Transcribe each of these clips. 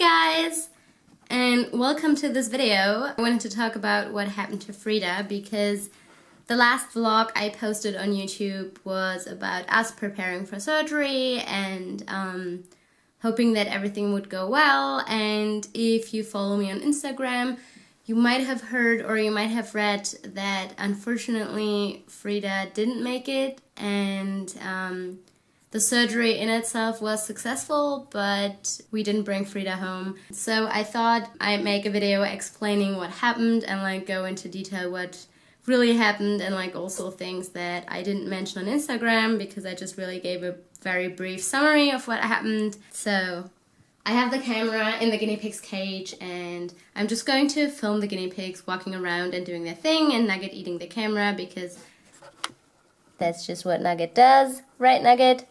Hi guys! And welcome to this video. I wanted to talk about what happened to Frieda because the last vlog I posted on YouTube was about us preparing for surgery and hoping that everything would go well. And if you follow me on Instagram, you might have heard or you might have read that unfortunately Frieda didn't make it, and the surgery in itself was successful, but we didn't bring Frieda home. So I thought I'd make a video explaining what happened and like go into detail what really happened, and like also things that I didn't mention on Instagram because I just really gave a very brief summary of what happened. So I have the camera in the guinea pig's cage and I'm just going to film the guinea pigs walking around and doing their thing, and Nugget eating the camera because that's just what Nugget does. Right, Nugget?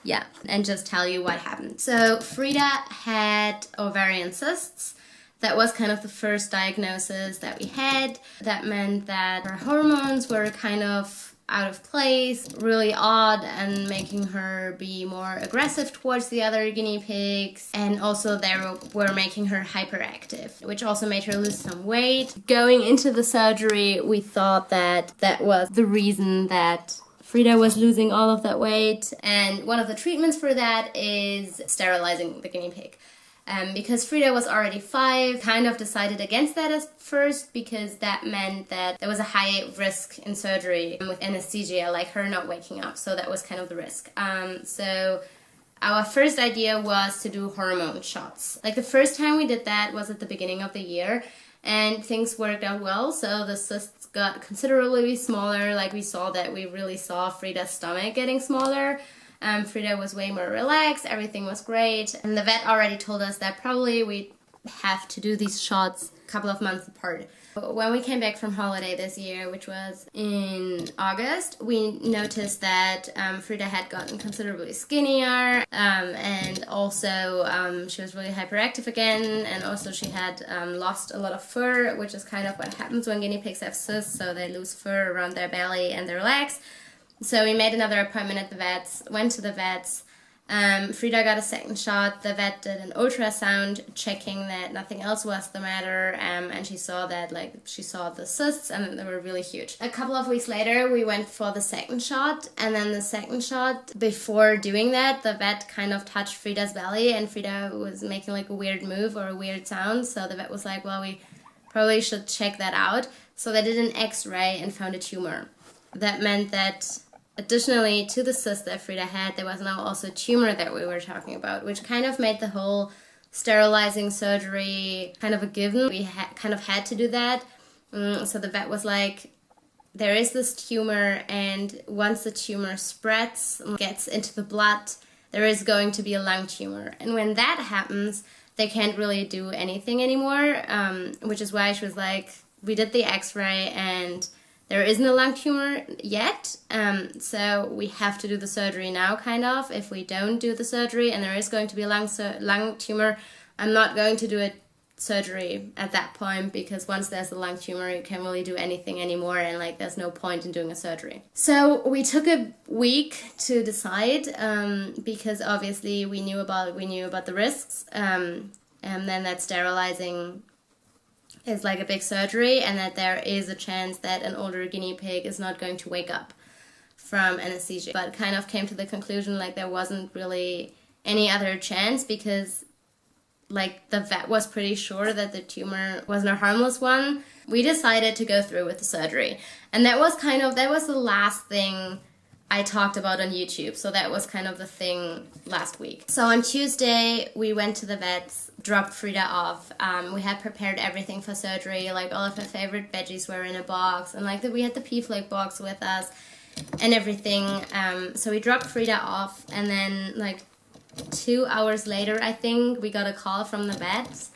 Yeah, and just tell you what happened. So Frieda had ovarian cysts. That was kind of the first diagnosis that we had. That meant that her hormones were kind of out of place, really odd, and making her be more aggressive towards the other guinea pigs. And also they were making her hyperactive, which also made her lose some weight. Going into the surgery, we thought that that was the reason that Frieda was losing all of that weight, and one of the treatments for that is sterilizing the guinea pig. Because Frieda was already 5, kind of decided against that at first because that meant that there was a high risk in surgery with anesthesia, like her not waking up, so that was kind of the risk. So our first idea was to do hormone shots. Like the first time we did that was at the beginning of the year, and things worked out well, so the cysts got considerably smaller. Like we really saw Frieda's stomach getting smaller. Frieda was way more relaxed, everything was great, and the vet already told us that probably we'd have to do these shots a couple of months apart. When we came back from holiday this year, which was in August, we noticed that Frieda had gotten considerably skinnier, and also she was really hyperactive again, and also she had lost a lot of fur, which is kind of what happens when guinea pigs have cysts, so they lose fur around their belly and their legs. So we made another appointment at the vets, went to the vets. Frieda got a second shot. The vet did an ultrasound checking that nothing else was the matter, and she saw that she saw the cysts and they were really huge. A couple of weeks later we went for the second shot, and then the second shot, before doing that, the vet kind of touched Frieda's belly and Frieda was making like a weird move or a weird sound, so the vet was like, well, we probably should check that out. So they did an x-ray and found a tumor. That meant that additionally to the cyst that Frieda had, there was now also a tumor that we were talking about, which kind of made the whole sterilizing surgery kind of a given. We kind of had to do that. So the vet was like, there is this tumor, and once the tumor spreads, gets into the blood, there is going to be a lung tumor. And when that happens, they can't really do anything anymore, which is why she was like, we did the x-ray and there isn't a lung tumor yet, so we have to do the surgery now, kind of. If we don't do the surgery and there is going to be a lung tumor, I'm not going to do a surgery at that point, because once there's a lung tumor, you can't really do anything anymore, and like there's no point in doing a surgery. So we took a week to decide, because obviously we knew about the risks, and then that sterilizing is like a big surgery, and that there is a chance that an older guinea pig is not going to wake up from anesthesia. But kind of came to the conclusion like there wasn't really any other chance, because like the vet was pretty sure that the tumor wasn't a harmless one. We decided to go through with the surgery, and that was the last thing I talked about on YouTube, so that was kind of the thing last week. So on Tuesday, we went to the vets, dropped Frieda off. We had prepared everything for surgery, like all of her favorite veggies were in a box, and like we had the pea flake box with us and everything. So we dropped Frieda off, and then like 2 hours later, I think, we got a call from the vets.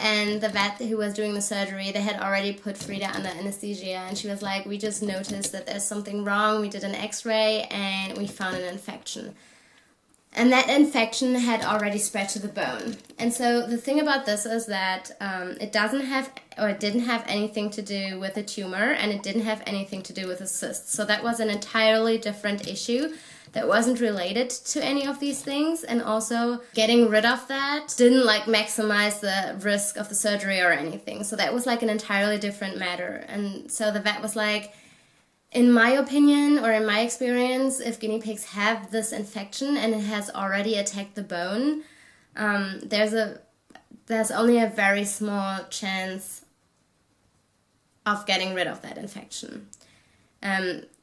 And the vet who was doing the surgery, they had already put Frieda under anesthesia, and she was like, we just noticed that there's something wrong. We did an x-ray and we found an infection. And that infection had already spread to the bone. And so the thing about this is that it didn't have anything to do with a tumor, and it didn't have anything to do with a cyst. So that was an entirely different issue that wasn't related to any of these things. And also getting rid of that didn't like maximize the risk of the surgery or anything. So that was like an entirely different matter. And so the vet was like, in my opinion, or in my experience, if guinea pigs have this infection and it has already attacked the bone, there's only a very small chance of getting rid of that infection.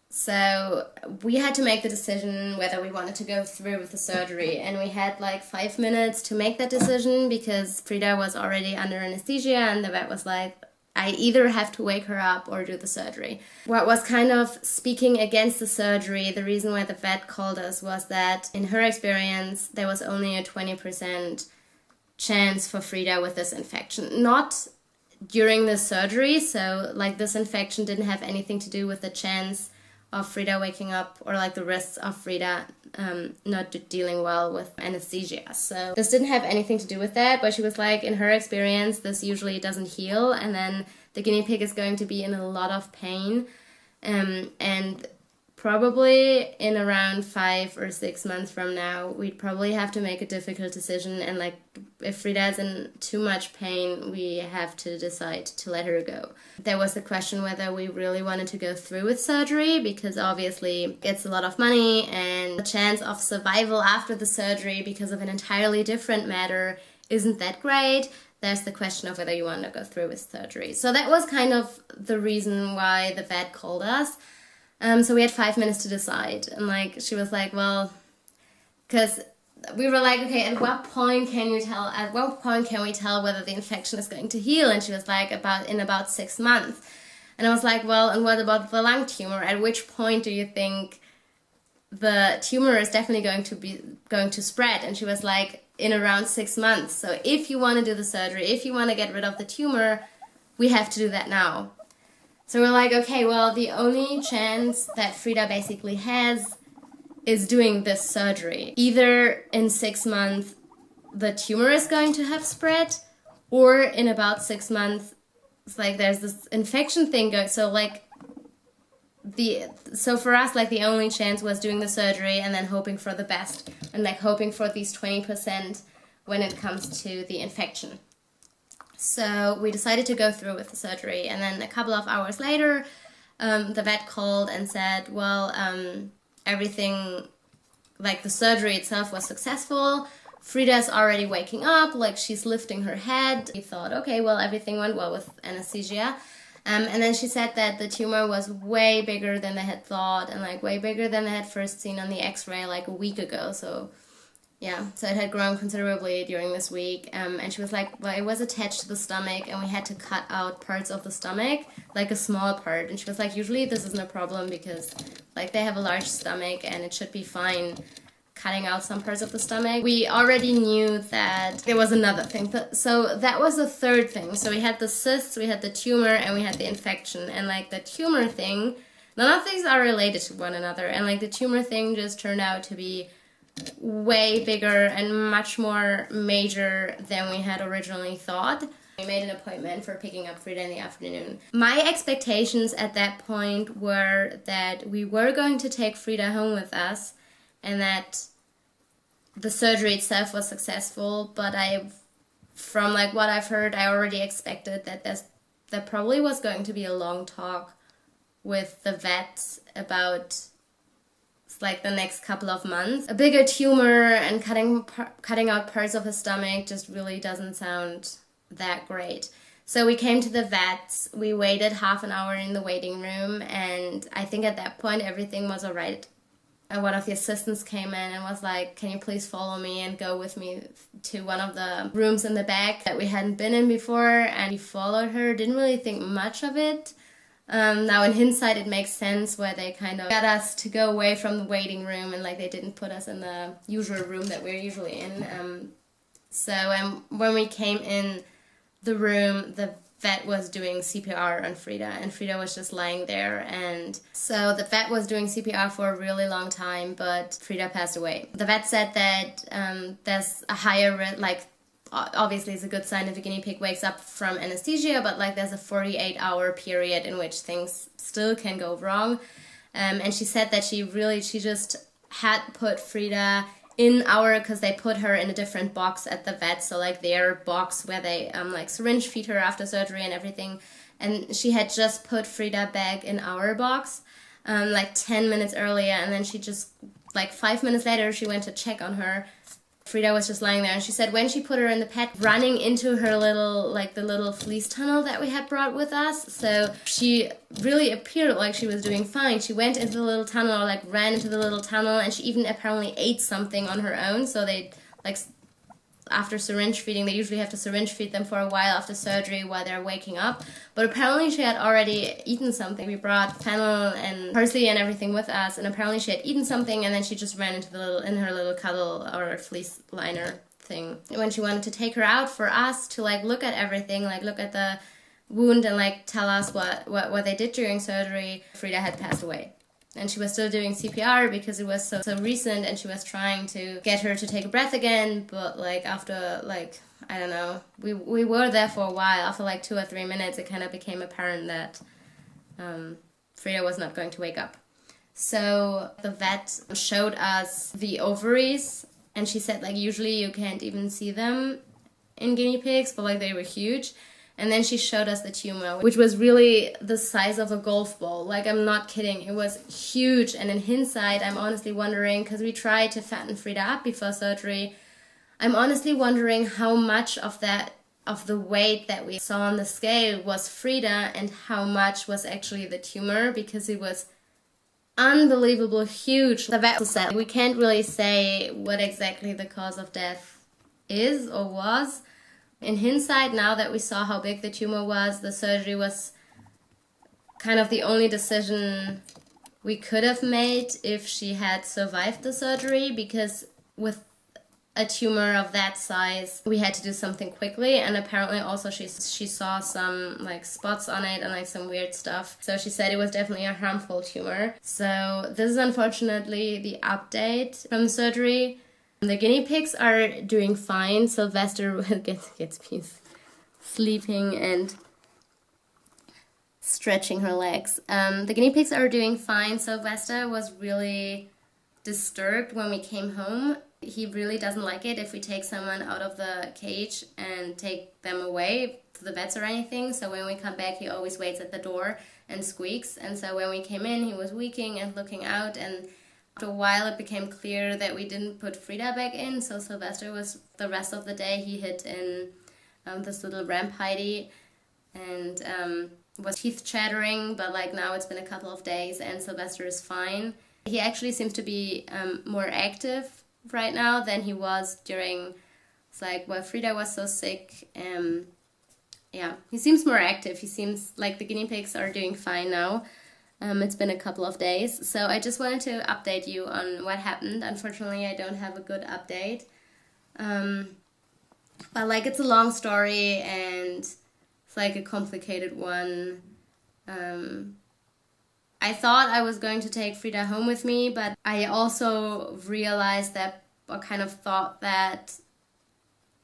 So we had to make the decision whether we wanted to go through with the surgery, and we had like 5 minutes to make that decision because Frieda was already under anesthesia, and the vet was like, I either have to wake her up or do the surgery. What was kind of speaking against the surgery, the reason why the vet called us, was that in her experience, there was only a 20% chance for Frieda with this infection. Not during the surgery, so like this infection didn't have anything to do with the chance of Frieda waking up or like the risks of Frieda not dealing well with anesthesia. So this didn't have anything to do with that, but she was like, in her experience, this usually doesn't heal, and then the guinea pig is going to be in a lot of pain, and probably in around 5 or 6 months from now, we'd probably have to make a difficult decision, and like if Frieda's in too much pain, we have to decide to let her go. There was the question whether we really wanted to go through with surgery, because obviously it's a lot of money, and the chance of survival after the surgery because of an entirely different matter isn't that great. There's the question of whether you want to go through with surgery. So that was kind of the reason why the vet called us. So we had 5 minutes to decide, and like she was like, well, because we were like, okay, at what point can we tell whether the infection is going to heal? And she was like, in about 6 months. And I was like, well, and what about the lung tumor? At which point do you think the tumor is definitely going to spread? And she was like, in around 6 months. So if you want to do the surgery, if you want to get rid of the tumor, we have to do that now. So we're like, okay, well, the only chance that Frieda basically has is doing this surgery. Either in 6 months the tumor is going to have spread, or in about 6 months, it's like there's this infection thing going. So like so for us, like the only chance was doing the surgery and then hoping for the best, and like hoping for these 20% when it comes to the infection. So we decided to go through with the surgery, and then a couple of hours later, the vet called and said, well, everything, like the surgery itself was successful. Frieda's already waking up, like she's lifting her head. We thought, okay, well, everything went well with anesthesia. And then she said that the tumor was way bigger than they had thought, and like way bigger than they had first seen on the x-ray like a week ago. So yeah, so it had grown considerably during this week, and she was like, well, it was attached to the stomach, and we had to cut out parts of the stomach, like a small part, and she was like, usually this isn't a problem because, like, they have a large stomach, and it should be fine cutting out some parts of the stomach. We already knew that there was another thing, so that was the third thing. So we had the cysts, we had the tumor, and we had the infection, and, like, the tumor thing, none of these are related to one another, and, like, the tumor thing just turned out to be way bigger and much more major than we had originally thought. We made an appointment for picking up Frieda in the afternoon. My expectations at that point were that we were going to take Frieda home with us and that the surgery itself was successful, but from like what I've heard, I already expected that there probably was going to be a long talk with the vet about like the next couple of months. A bigger tumor and cutting out parts of his stomach just really doesn't sound that great. So we came to the vet, we waited half an hour in the waiting room, and I think at that point everything was alright. And one of the assistants came in and was like, can you please follow me and go with me to one of the rooms in the back that we hadn't been in before? And we followed her, didn't really think much of it. Now in hindsight it makes sense where they kind of got us to go away from the waiting room, and like they didn't put us in the usual room that we're usually in. So when we came in the room, the vet was doing CPR on Frieda, and Frieda was just lying there. And so the vet was doing CPR for a really long time, but Frieda passed away. The vet said that there's a higher risk, like obviously it's a good sign if a guinea pig wakes up from anesthesia, but like there's a 48-hour period in which things still can go wrong. And she said that she just had put Frieda in because they put her in a different box at the vet, so like their box where they like syringe feed her after surgery and everything, and she had just put Frieda back in our box like 10 minutes earlier, and then she just like 5 minutes later she went to check on her. Frieda was just lying there, and she said when she put her in the pet, running into her little, like the little fleece tunnel that we had brought with us, so she really appeared like she was doing fine. She went into the little tunnel, or like ran into the little tunnel, and she even apparently ate something on her own. So they, like, after syringe feeding, they usually have to syringe feed them for a while after surgery while they're waking up, but apparently she had already eaten something. We brought fennel and parsley and everything with us, and apparently she had eaten something, and then she just ran into her little cuddle or fleece liner thing. When she wanted to take her out for us to like look at everything, like look at the wound and like tell us what they did during surgery, Frieda had passed away. And she was still doing CPR because it was so recent, and she was trying to get her to take a breath again, but like after like, I don't know, we were there for a while. After like 2 or 3 minutes it kind of became apparent that Frieda was not going to wake up. So the vet showed us the ovaries, and she said like usually you can't even see them in guinea pigs, but like they were huge. And then she showed us the tumor, which was really the size of a golf ball. Like, I'm not kidding. It was huge. And in hindsight, I'm honestly wondering, because we tried to fatten Frieda up before surgery, I'm honestly wondering how much of the weight that we saw on the scale was Frieda and how much was actually the tumor, because it was unbelievable huge. The vet said we can't really say what exactly the cause of death is or was. In hindsight, now that we saw how big the tumor was, the surgery was kind of the only decision we could have made if she had survived the surgery, because with a tumor of that size, we had to do something quickly, and apparently also she saw some like spots on it and like some weird stuff. So she said it was definitely a harmful tumor. So this is unfortunately the update from the surgery. The guinea pigs are doing fine. Sylvester gets peace, sleeping and stretching her legs. The guinea pigs are doing fine. Sylvester was really disturbed when we came home. He really doesn't like it if we take someone out of the cage and take them away to the vets or anything. So when we come back, he always waits at the door and squeaks. And so when we came in, he was weaking and looking out, and after a while, it became clear that we didn't put Frieda back in, so Sylvester was, the rest of the day, he hid in this little ramp hidey and was teeth chattering, but like now it's been a couple of days and Sylvester is fine. He actually seems to be more active right now than he was during, it's like, while Frieda was so sick. Yeah, he seems more active. He seems like the guinea pigs are doing fine now. It's been a couple of days, so I just wanted to update you on what happened. Unfortunately, I don't have a good update, but like it's a long story and it's like a complicated one. I thought I was going to take Frieda home with me, but I also realized that, or kind of thought that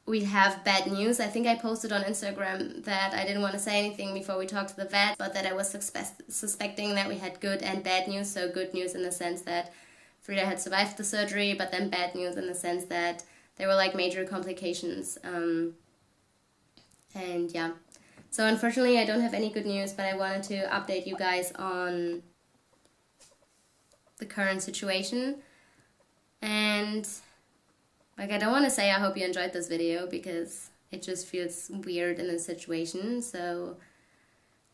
we'd have bad news. I think I posted on Instagram that I didn't want to say anything before we talked to the vet, but that I was suspecting that we had good and bad news. So good news in the sense that Frieda had survived the surgery, but then bad news in the sense that there were like major complications. And yeah, so unfortunately I don't have any good news, but I wanted to update you guys on the current situation. And like, I don't want to say I hope you enjoyed this video because it just feels weird in this situation. So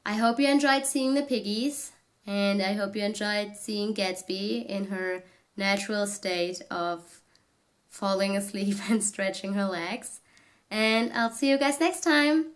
I hope you enjoyed seeing the piggies, and I hope you enjoyed seeing Gatsby in her natural state of falling asleep and stretching her legs. And I'll see you guys next time.